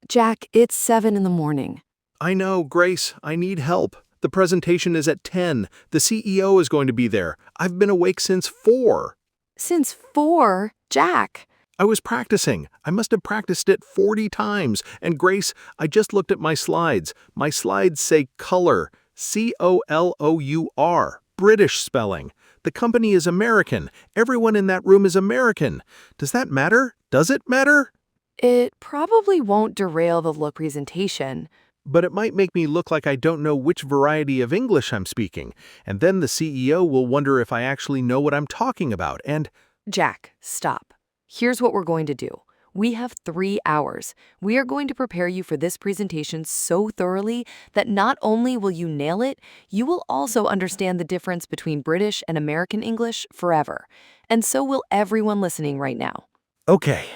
Jack, it's 7 in the morning. I know, Grace, I need help. The presentation is at 10. The CEO is going to be there. I've been awake since 4. Since 4? Jack. I was practicing. I must have practiced it 40 times. And Grace, I just looked at my slides. My slides say color, C-O-L-O-U-R, British spelling. The company is American. Everyone in that room is American. Does that matter? Does it matter? It probably won't derail the look presentation. But it might make me look like I don't know which variety of English I'm speaking, and then the CEO will wonder if I actually know what I'm talking about, and— Jack, stop. Here's what we're going to do. We have 3 hours. We are going to prepare you for this presentation so thoroughly that not only will you nail it, you will also understand the difference between British and American English forever. And so will everyone listening right now. Okay,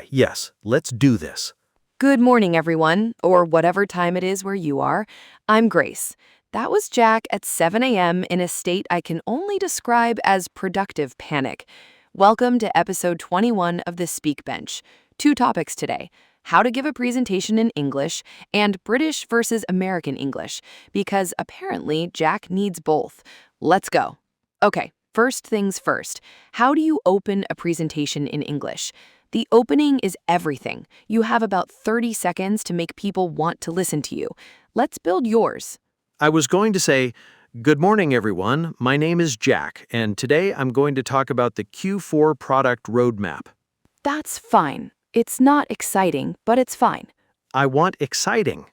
yes, let's do this. Good morning, everyone, or whatever time it is where you are. I'm Grace. That was Jack at 7 a.m. in a state I can only describe as productive panic. Welcome to episode 21 of the Speak Bench. 2 topics today: how to give a presentation in English and British versus American English, because apparently Jack needs both. Let's go. Okay, first things first. How do you open a presentation in English? The opening is everything. You have about 30 seconds to make people want to listen to you. Let's build yours. I was going to say, good morning, everyone. My name is Jack, and today I'm going to talk about the Q4 product roadmap. That's fine. It's not exciting, but it's fine. I want exciting.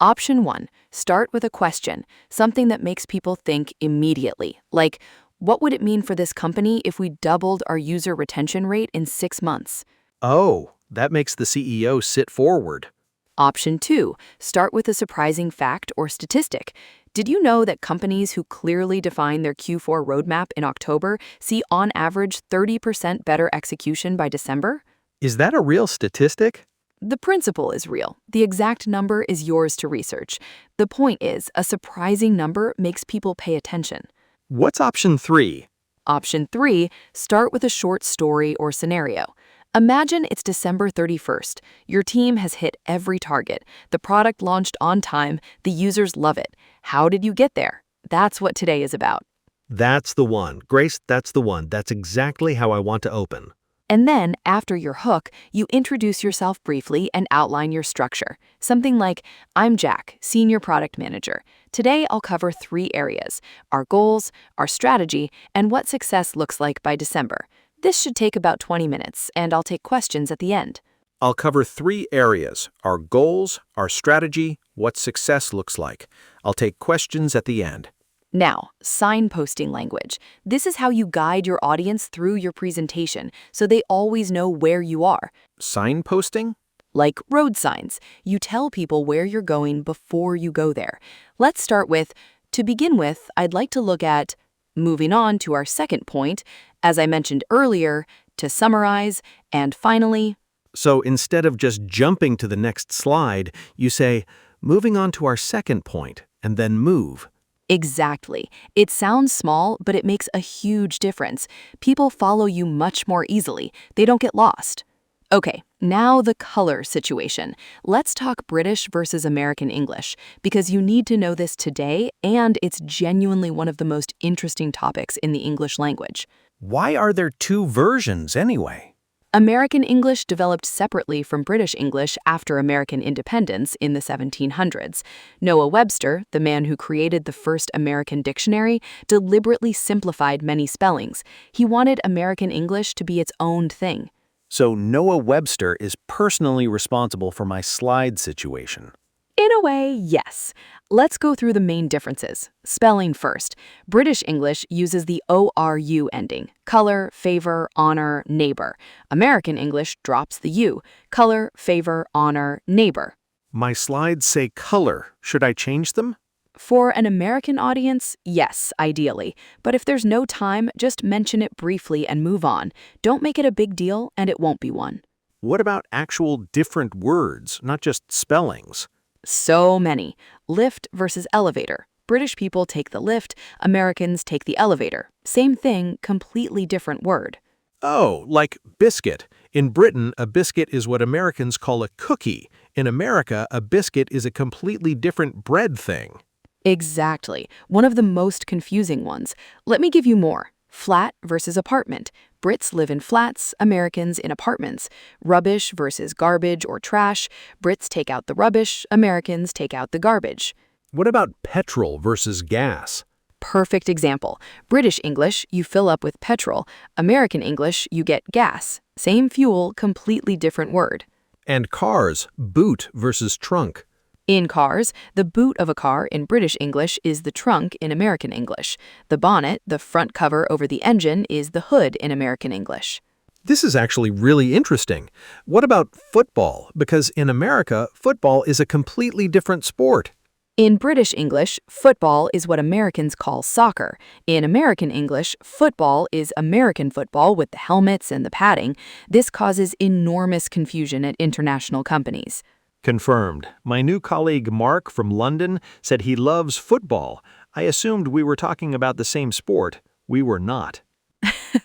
Option 1, start with a question, something that makes people think immediately. Like, what would it mean for this company if we doubled our user retention rate in 6 months? Oh, that makes the CEO sit forward. Option 2, start with a surprising fact or statistic. Did you know that companies who clearly define their Q4 roadmap in October see on average 30% better execution by December? Is that a real statistic? The principle is real. The exact number is yours to research. The point is, a surprising number makes people pay attention. What's option 3? Option 3, start with a short story or scenario. Imagine it's December 31st. Your team has hit every target. The product launched on time. The users love it. How did you get there? That's what today is about. That's the one. Grace, that's the one. That's exactly how I want to open. And then, after your hook, you introduce yourself briefly and outline your structure. Something like, I'm Jack, Senior Product Manager. Today, I'll cover 3 areas: our goals, our strategy, and what success looks like by December. This should take about 20 minutes, and I'll take questions at the end. I'll cover 3 areas: our goals, our strategy, what success looks like. I'll take questions at the end. Now, signposting language. This is how you guide your audience through your presentation, so they always know where you are. Signposting? Like road signs. You tell people where you're going before you go there. Let's start with, to begin with, I'd like to look at, moving on to our second point, as I mentioned earlier, to summarize, and finally. So instead of just jumping to the next slide, you say, moving on to our second point, and then move. Exactly. It sounds small, but it makes a huge difference. People follow you much more easily. They don't get lost. Okay, now the color situation. Let's talk British versus American English, because you need to know this today, and it's genuinely one of the most interesting topics in the English language. Why are there 2 versions anyway? American English developed separately from British English after American independence in the 1700s. Noah Webster, the man who created the first American dictionary, deliberately simplified many spellings. He wanted American English to be its own thing. So Noah Webster is personally responsible for my slide situation. In a way, yes. Let's go through the main differences. Spelling first. British English uses the ORU ending: color, favor, honor, neighbor. American English drops the U: color, favor, honor, neighbor. My slides say color. Should I change them? For an American audience, yes, ideally. But if there's no time, just mention it briefly and move on. Don't make it a big deal, and it won't be one. What about actual different words, not just spellings? So many. Lift versus elevator. British people take the lift, Americans take the elevator. Same thing, completely different word. Oh, like biscuit. In Britain, a biscuit is what Americans call a cookie. In America, a biscuit is a completely different bread thing. Exactly. One of the most confusing ones. Let me give you more. Flat versus apartment. Brits live in flats, Americans in apartments. Rubbish versus garbage or trash. Brits take out the rubbish, Americans take out the garbage. What about petrol versus gas? Perfect example. British English, you fill up with petrol. American English, you get gas. Same fuel, completely different word. And cars, boot versus trunk. In cars, the boot of a car in British English is the trunk in American English. The bonnet, the front cover over the engine, is the hood in American English. This is actually really interesting. What about football? Because in America, football is a completely different sport. In British English, football is what Americans call soccer. In American English, football is American football with the helmets and the padding. This causes enormous confusion at international companies. Confirmed. My new colleague Mark from London said he loves football. I assumed we were talking about the same sport. We were not.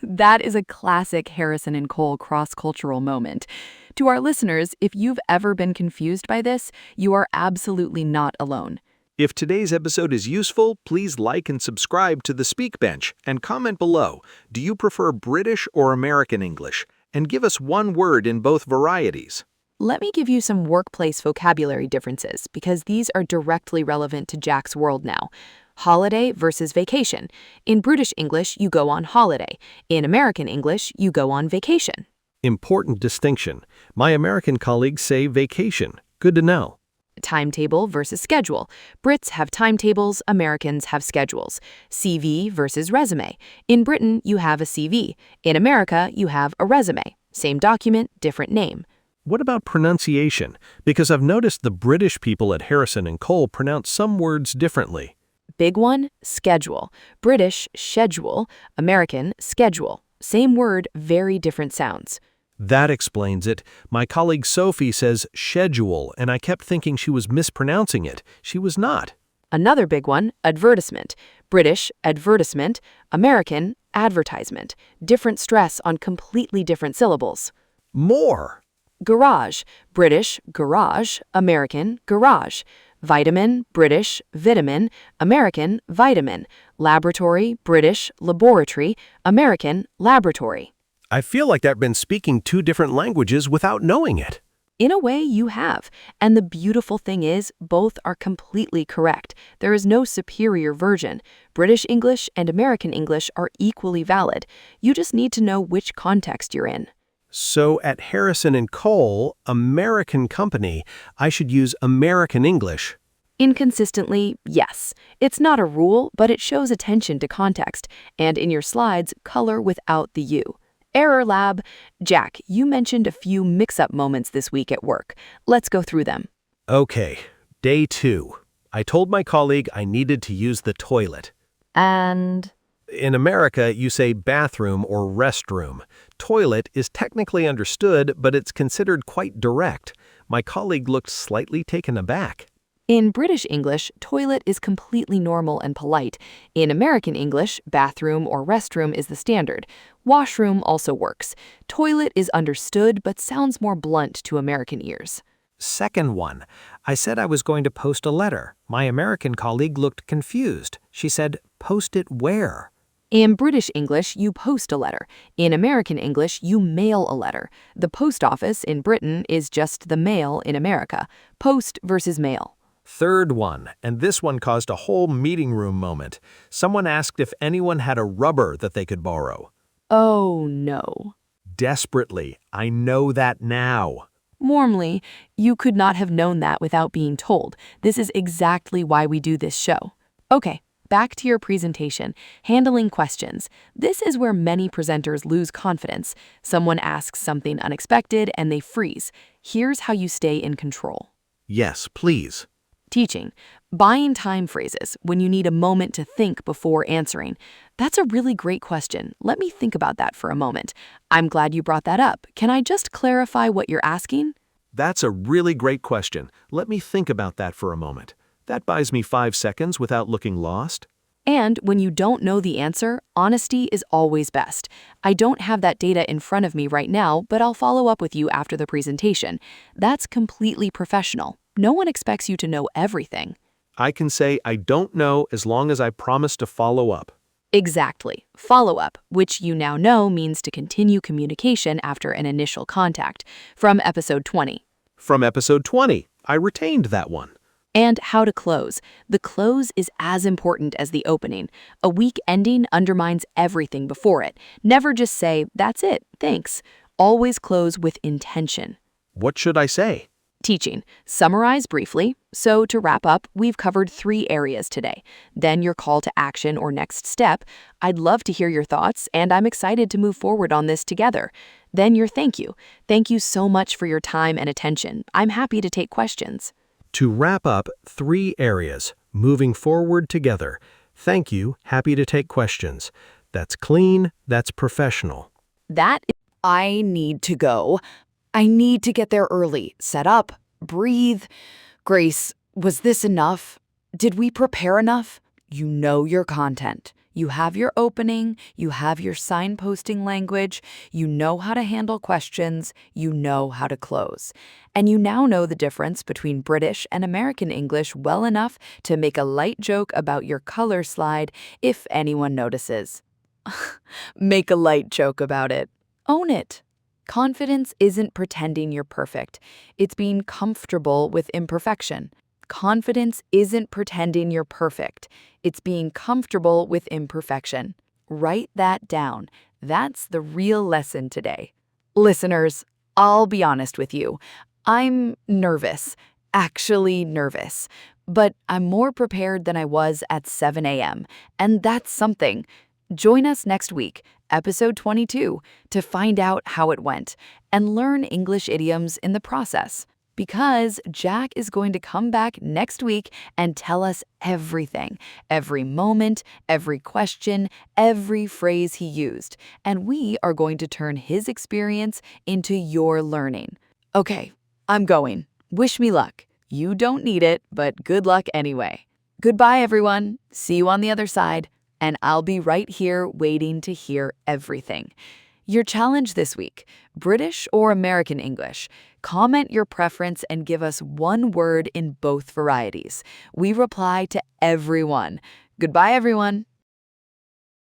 That is a classic Harrison and Cole cross-cultural moment. To our listeners, if you've ever been confused by this, you are absolutely not alone. If today's episode is useful, please like and subscribe to The Speak Bench and comment below. Do you prefer British or American English? And give us one word in both varieties. Let me give you some workplace vocabulary differences because these are directly relevant to Jack's world now. Holiday versus vacation. In British English, you go on holiday. In American English, you go on vacation. Important distinction. My American colleagues say vacation. Good to know. Timetable versus schedule. Brits have timetables, Americans have schedules. CV versus resume. In Britain, you have a CV. In America, you have a resume. Same document, different name. What about pronunciation? Because I've noticed the British people at Harrison and Cole pronounce some words differently. Big one, schedule. British, schedule. American, schedule. Same word, very different sounds. That explains it. My colleague Sophie says schedule, and I kept thinking she was mispronouncing it. She was not. Another big one, advertisement. British, advertisement. American, advertisement. Different stress on completely different syllables. More. Garage. British, garage. American, garage. Vitamin, British, vitamin. American, vitamin. Laboratory, British, laboratory. American, laboratory. I feel like I've been speaking two different languages without knowing it. In a way, you have. And the beautiful thing is, both are completely correct. There is no superior version. British English and American English are equally valid. You just need to know which context you're in. So at Harrison and Cole, American company, I should use American English. Inconsistently, yes. It's not a rule, but it shows attention to context. And in your slides, color without the U. Error lab. Jack, you mentioned a few mix-up moments this week at work. Let's go through them. Okay, day 2. I told my colleague I needed to use the toilet. And In America, you say bathroom or restroom. Toilet is technically understood, but it's considered quite direct. My colleague looked slightly taken aback. in British English, toilet is completely normal and polite. In American English, bathroom or restroom is the standard. Washroom also works. Toilet is understood but sounds more blunt to American ears. Second one, I said I was going to post a letter. My American colleague looked confused. She said, "Post it where?" In British English, you post a letter. In American English, you mail a letter. The post office in Britain is just the mail in America. Post versus mail. Third one, and this one caused a whole meeting room moment. Someone asked if anyone had a rubber that they could borrow. Oh, no. Desperately, I know that now. Warmly, you could not have known that without being told. This is exactly why we do this show. Okay, back to your presentation, handling questions. This is where many presenters lose confidence. Someone asks something unexpected and they freeze. Here's how you stay in control. Yes, please. Teaching. Buying time phrases when you need a moment to think before answering. That's a really great question. Let me think about that for a moment. I'm glad you brought that up. Can I just clarify what you're asking? That's a really great question. Let me think about that for a moment. That buys me 5 seconds without looking lost. And when you don't know the answer, honesty is always best. I don't have that data in front of me right now, but I'll follow up with you after the presentation. That's completely professional. No one expects you to know everything. I can say I don't know as long as I promise to follow up. Exactly. Follow-up, which you now know means to continue communication after an initial contact, from episode 20. From episode 20, I retained that one. And how to close. The close is as important as the opening. A weak ending undermines everything before it. Never just say, "That's it, thanks." Always close with intention. What should I say? Teaching. Summarize briefly. So to wrap up, we've covered 3 areas today. Then your call to action or next step. I'd love to hear your thoughts, and I'm excited to move forward on this together. Then your thank you. Thank you so much for your time and attention. I'm happy to take questions. To wrap up, 3 areas. Moving forward together. Thank you, happy to take questions. That's clean, that's professional. I need to go. I need to get there early. Set up. Breathe. Grace, was this enough? Did we prepare enough? You know your content. You have your opening. You have your signposting language. You know how to handle questions. You know how to close. And you now know the difference between British and American English well enough to make a light joke about your color slide if anyone notices. Make a light joke about it. Own it. Confidence isn't pretending you're perfect. It's being comfortable with imperfection. Confidence isn't pretending you're perfect. It's being comfortable with imperfection. Write that down. That's the real lesson today. Listeners, I'll be honest with you. I'm nervous, actually nervous. But I'm more prepared than I was at 7 a.m., and that's something. Join us next week, episode 22, to find out how it went and learn English idioms in the process. Because Jack is going to come back next week and tell us everything, every moment, every question, every phrase he used. And we are going to turn his experience into your learning. Okay, I'm going. Wish me luck. You don't need it, but good luck anyway. Goodbye, everyone. See you on the other side. And I'll be right here waiting to hear everything. Your challenge this week, British or American English? Comment your preference and give us one word in both varieties. We reply to everyone. Goodbye, everyone.